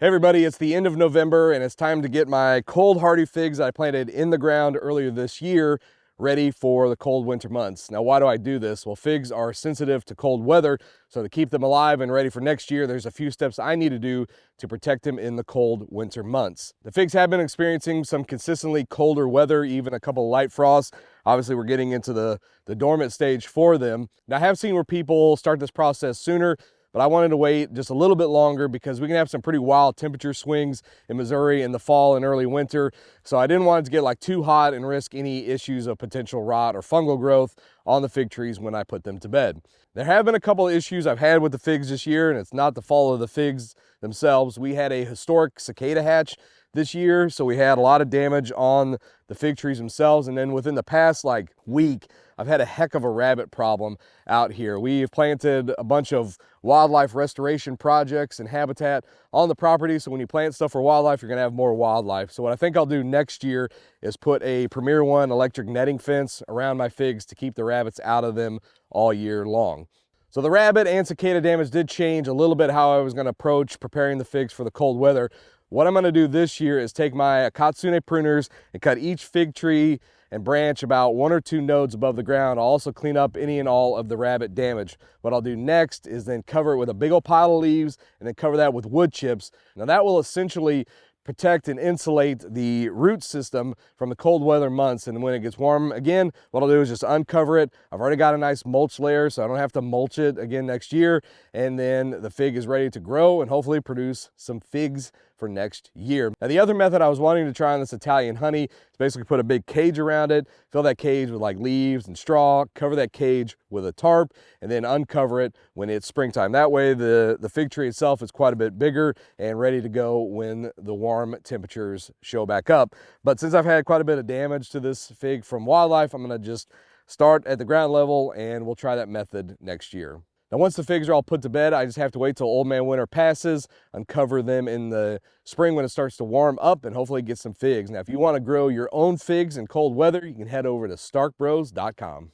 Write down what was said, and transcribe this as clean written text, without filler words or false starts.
Hey everybody, it's the end of November and it's time to get my cold hardy figs that I planted in the ground earlier this year ready for the cold winter months. Now, why do I do this? Well, figs are sensitive to cold weather, so to keep them alive and ready for next year, there's a few steps I need to do to protect them in the cold winter months. The figs have been experiencing some consistently colder weather, even a couple light frosts. Obviously, we're getting into the dormant stage for them. Now, I have seen where people start this process sooner, but I wanted to wait just a little bit longer because we can have some pretty wild temperature swings in Missouri in the fall and early winter. So I didn't want it to get too hot and risk any issues of potential rot or fungal growth on the fig trees when I put them to bed. There have been a couple of issues I've had with the figs this year, and it's not the fault of the figs themselves. We had a historic cicada hatch this year, so we had a lot of damage on the fig trees themselves. And then within the past week, I've had a heck of a rabbit problem out here. We've planted a bunch of wildlife restoration projects and habitat on the property, so when you plant stuff for wildlife, you're gonna have more wildlife. So what I think I'll do next year is put a Premier One electric netting fence around my figs to keep the rabbits out of them all year long. So the rabbit and cicada damage did change a little bit how I was gonna approach preparing the figs for the cold weather. What I'm gonna do this year is take my Katsune pruners and cut each fig tree and branch about 1 or 2 nodes above the ground. I'll also clean up any and all of the rabbit damage. What I'll do next is then cover it with a big old pile of leaves and then cover that with wood chips. Now that will essentially protect and insulate the root system from the cold weather months. And when it gets warm again, what I'll do is just uncover it. I've already got a nice mulch layer, so I don't have to mulch it again next year. And then the fig is ready to grow and hopefully produce some figs for next year. Now, the other method I was wanting to try on this Italian honey is basically put a big cage around it, fill that cage with leaves and straw, cover that cage with a tarp, and then uncover it when it's springtime. That way the fig tree itself is quite a bit bigger and ready to go when the warm temperatures show back up. But since I've had quite a bit of damage to this fig from wildlife, I'm gonna just start at the ground level and we'll try that method next year. Now, once the figs are all put to bed, I just have to wait till old man winter passes, uncover them in the spring when it starts to warm up, and hopefully get some figs. Now, if you want to grow your own figs in cold weather, you can head over to starkbros.com.